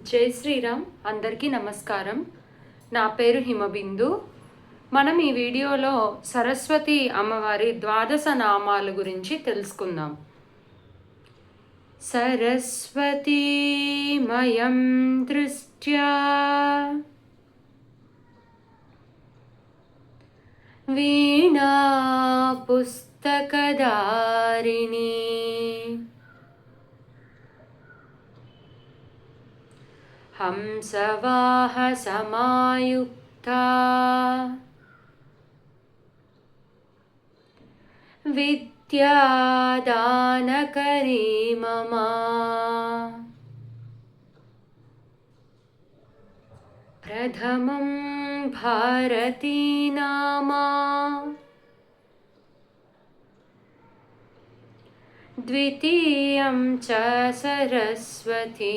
జై శ్రీరామ్. అందరికీ నమస్కారం. నా పేరు హిమబిందు. మనం ఈ వీడియోలో సరస్వతి అమ్మవారి ద్వాదశ నామాల గురించి తెలుసుకుందాం. సరస్వతీమయం దృష్ట్యా వీణా పుస్తకధారిణి హంసవాహ సమాయుక్తా విద్యాదానకరీ మమ ప్రథమం భారతీ నామా ద్వితీయం చ సరస్వతీ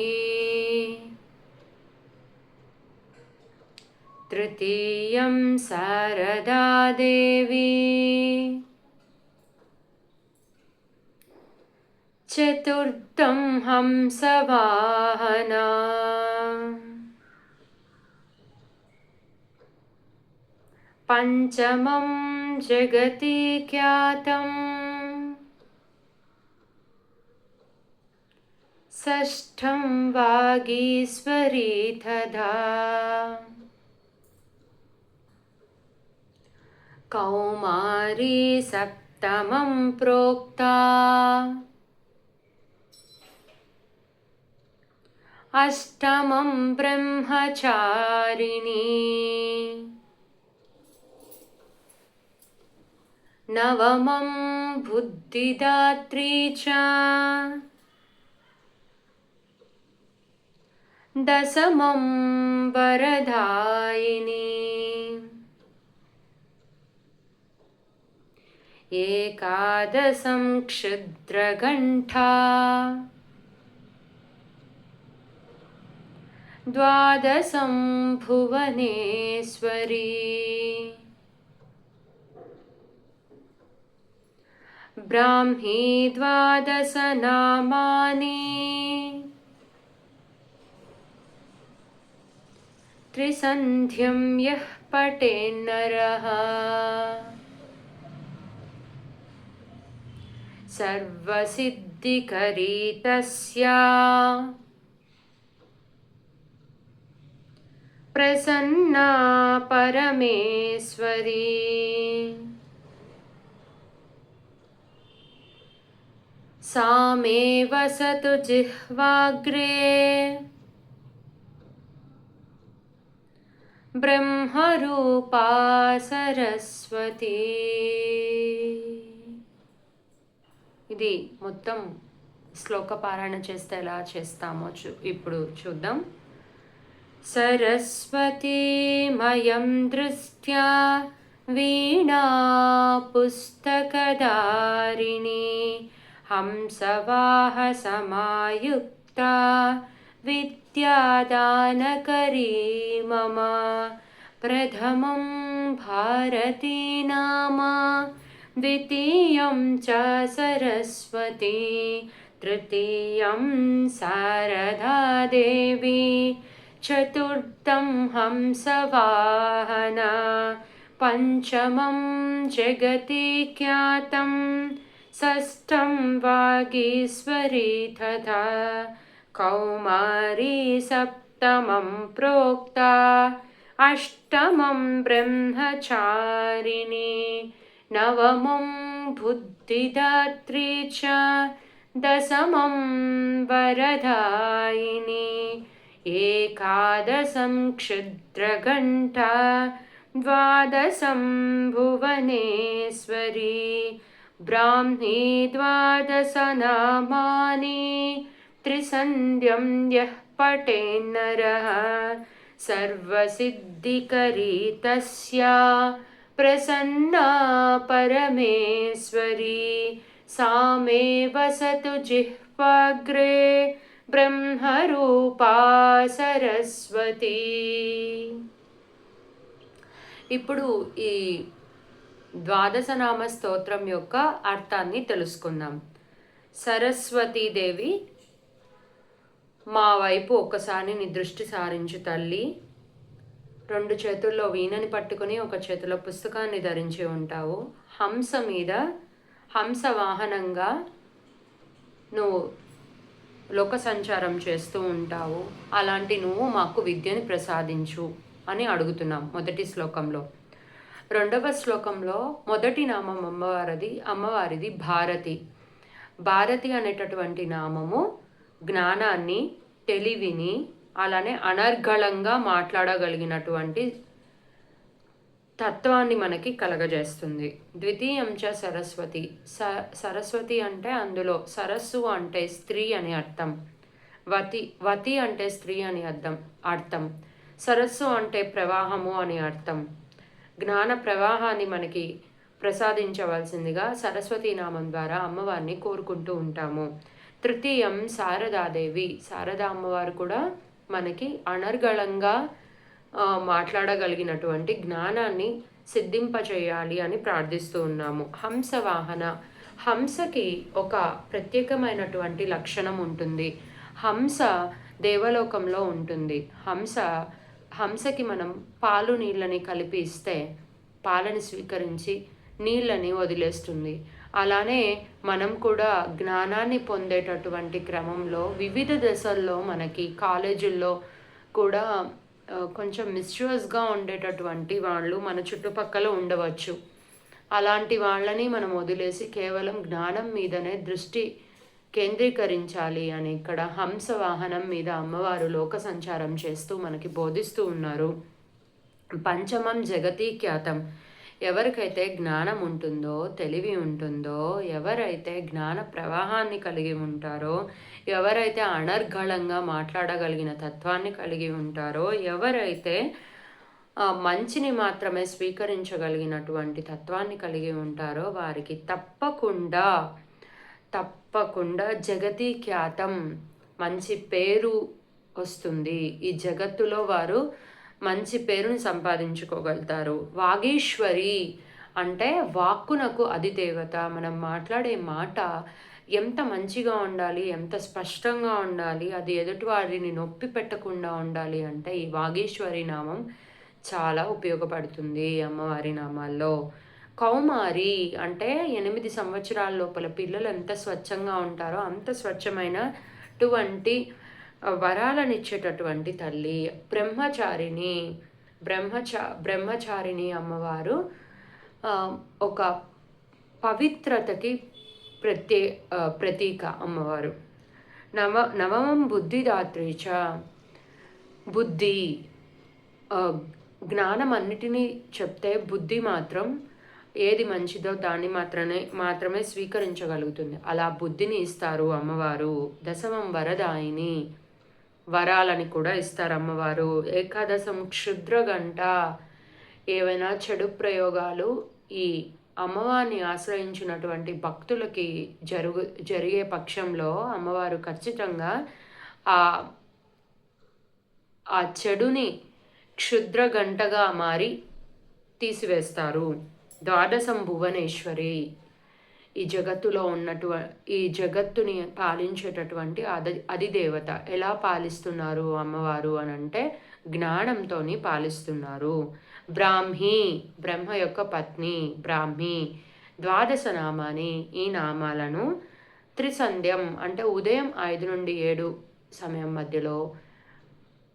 తృతీయం శారదా దేవి చతుర్థం హంసవాహనా పంచమం జగతి ఖ్యాతం షష్ఠం వాగీశ్వరీ తథా కౌమారీ సప్తమం ప్రోక్తా అష్టమం బ్రహ్మచారిణీ నవమం బుద్ధిదాత్రీ చ దశమం వరదాయిని ఏకాదశం క్షుద్రఘంటా ద్వాదశం భువనేశ్వరీ బ్రాహ్మీ ద్వాదశ నామాని త్రిసంధ్యం యః పఠేన్నరః సర్వసిద్ధికరీ తస్యా ప్రసన్నా పరమేశ్వరీ సా మే వసతు జిహ్వాగ్రే బ్రహ్మరూపా సరస్వతి. ఇది మొత్తం శ్లోక పారాయణ చేస్తే ఎలా చేస్తామో ఇప్పుడు చూద్దాం. సరస్వతీమయం దృష్ట్యా వీణా పుస్తకధారిణి హంసవాహ సమాయుక్తా విద్యాదానకరీ మమ ప్రథమం భారతీ నామా ద్వితీయం చ సరస్వతీ తృతీయం శారదా దేవి చతుర్థం హంసవాహనా పంచమం జగతి ఖ్యాతం షష్ఠం వాగీశ్వరీ తథా కౌమారీ సప్తమం ప్రోక్తా అష్టమం బ్రహ్మచారిణీ నవమం బుద్ధిదాత్రీ చ దశమం వరదాయిని ఏకాదశం క్షుద్రఘంటా ద్వాదశం భువనేశ్వరీ బ్రాహ్మీ ద్వాదశ నామాని త్రిసంధ్యం యః పఠేన్నరః సర్వసిద్ధికరీ తస్యా ప్రసన్నా పరమేశ్వరీ సా మే వసతు జిహ్వాగ్రే బ్రహ్మరూపా సరస్వతి. ఇప్పుడు ఈ ద్వాదశనామ స్తోత్రం యొక్క అర్థాన్ని తెలుసుకుందాం. సరస్వతీదేవి మా వైపు ఒక్కసారి నీ దృష్టి సారించు తల్లి. 2 చేతుల్లో వీణని పట్టుకొని ఒక చేతిలో పుస్తకాన్ని ధరించి ఉంటావు. హంస మీద హంస వాహనంగా నువ్వు లోక సంచారం చేస్తూ ఉంటావు. అలాంటి నువ్వు మాకు విద్యని ప్రసాదించు అని అడుగుతున్నాం మొదటి శ్లోకంలో. రెండవ శ్లోకంలో మొదటి నామం అమ్మవారిది భారతి. భారతి అనేటటువంటి నామము జ్ఞానాన్ని, తెలివిని, అలానే అనర్గళంగా మాట్లాడగలిగినటువంటి తత్వాన్ని మనకి కలగజేస్తుంది. ద్వితీయంచ సరస్వతి. సరస్వతి అంటే అందులో సరస్సు అంటే స్త్రీ అని అర్థం. వతి అంటే స్త్రీ అని అర్థం. సరస్సు అంటే ప్రవాహము అని అర్థం. జ్ఞాన ప్రవాహాన్ని మనకి ప్రసాదించవలసిందిగా సరస్వతీ నామం ద్వారా అమ్మవారిని కోరుకుంటూ ఉంటాము. తృతీయం శారదాదేవి. శారదా అమ్మవారు కూడా మనకి అనర్గళంగా మాట్లాడగలిగినటువంటి జ్ఞానాన్ని సిద్ధింపచేయాలి అని ప్రార్థిస్తూ ఉన్నాము. హంసవాహన. హంసకి ఒక ప్రత్యేకమైనటువంటి లక్షణం ఉంటుంది. హంస దేవలోకంలో ఉంటుంది. హంసకి మనం పాలు నీళ్ళని కలిపి ఇస్తే పాలని స్వీకరించి నీళ్ళని వదిలేస్తుంది. అలానే మనం కూడా జ్ఞానాన్ని పొందేటటువంటి క్రమంలో వివిధ దశల్లో మనకి కాలేజీల్లో కూడా కొంచెం మిస్యూస్గా ఉండేటటువంటి వాళ్ళు మన చుట్టుపక్కల ఉండవచ్చు. అలాంటి వాళ్ళని మనం వదిలేసి కేవలం జ్ఞానం మీదనే దృష్టి కేంద్రీకరించాలి అని ఇక్కడ హంస వాహనం మీద అమ్మవారు లోక సంచారం చేస్తూ మనకి బోధిస్తూ ఉన్నారు. పంచమం జగతి ఖ్యాతం. ఎవరికైతే జ్ఞానం ఉంటుందో, తెలివి ఉంటుందో, ఎవరైతే జ్ఞాన ప్రవాహాన్ని కలిగి ఉంటారో, ఎవరైతే అనర్గళంగా మాట్లాడగలిగిన తత్వాన్ని కలిగి ఉంటారో, ఎవరైతే మంచిని మాత్రమే స్వీకరించగలిగినటువంటి తత్వాన్ని కలిగి ఉంటారో వారికి తప్పకుండా జగతి ఖ్యాతం మంచి పేరు వస్తుంది. ఈ జగత్తులో వారు మంచి పేరుని సంపాదించుకోగలుగుతారు. వాగీశ్వరి అంటే వాక్కునకు అధిదేవత. మనం మాట్లాడే మాట ఎంత మంచిగా ఉండాలి, ఎంత స్పష్టంగా ఉండాలి, అది ఎదుటి వారిని నొప్పి పెట్టకుండా ఉండాలి అంటే ఈ వాగీశ్వరి నామం చాలా ఉపయోగపడుతుంది అమ్మవారి నామాల్లో. కౌమారి అంటే 8 సంవత్సరాల లోపల పిల్లలు ఎంత స్వచ్ఛంగా ఉంటారో అంత స్వచ్ఛమైనటువంటి వరాలనిచ్చేటటువంటి తల్లి. బ్రహ్మచారిణి అమ్మవారు ఒక పవిత్రతకి ప్రతీక అమ్మవారు. నవమం బుద్ధిదాత్రీచ. బుద్ధి, జ్ఞానం అన్నిటినీ చెప్తే బుద్ధి మాత్రం ఏది మంచిదో దాన్ని మాత్రమే స్వీకరించగలుగుతుంది. అలా బుద్ధిని ఇస్తారు అమ్మవారు. దశమం వరదాయిని. వరాలని కూడా ఇస్తారు అమ్మవారు. ఏకాదశం క్షుద్రగంట. ఏవైనా చెడు ప్రయోగాలు ఈ అమ్మవారిని ఆశ్రయించినటువంటి భక్తులకి జరిగే పక్షంలో అమ్మవారు ఖచ్చితంగా ఆ చెడుని క్షుద్రగంటగా మారి తీసివేస్తారు. ద్వాదశం భువనేశ్వరి. ఈ జగత్తుని పాలించేటటువంటి అధిదేవత. ఎలా పాలిస్తున్నారు అమ్మవారు అని అంటే జ్ఞానంతో పాలిస్తున్నారు. బ్రాహ్మి. బ్రహ్మ యొక్క పత్ని బ్రాహ్మి. ద్వాదశ నామాని. ఈ నామాలను త్రిసంధ్యం అంటే ఉదయం 5 నుండి 7 సమయం మధ్యలో,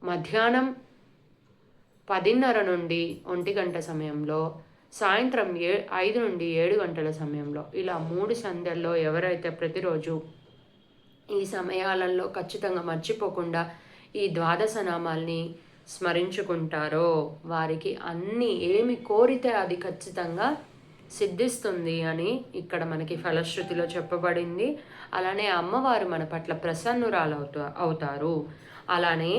మధ్యాహ్నం 10:30 నుండి 1 గంట సమయంలో, సాయంత్రం 5 నుండి 7 గంటల సమయంలో, ఇలా 3 సంధ్యల్లో ఎవరైతే ప్రతిరోజు ఈ సమయాలలో ఖచ్చితంగా మర్చిపోకుండా ఈ ద్వాదశ నామాల్ని స్మరించుకుంటారో వారికి ఏమి కోరితే అది ఖచ్చితంగా సిద్ధిస్తుంది అని ఇక్కడ మనకి ఫలశ్రుతిలో చెప్పబడింది. అలానే అమ్మవారు మన పట్ల అవుతారు. అలానే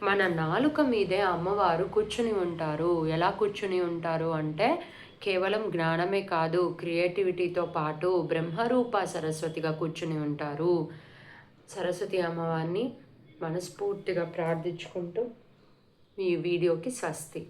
మన నాలుక మీదే అమ్మవారు కూర్చుని ఉంటారు. ఎలా కూర్చుని ఉంటారు అంటే కేవలం జ్ఞానమే కాదు, క్రియేటివిటీతో పాటు బ్రహ్మరూప సరస్వతిగా కూర్చుని ఉంటారు. సరస్వతి అమ్మవారిని మనస్ఫూర్తిగా ప్రార్థించుకుంటూ ఈ వీడియోకి స్వస్తి.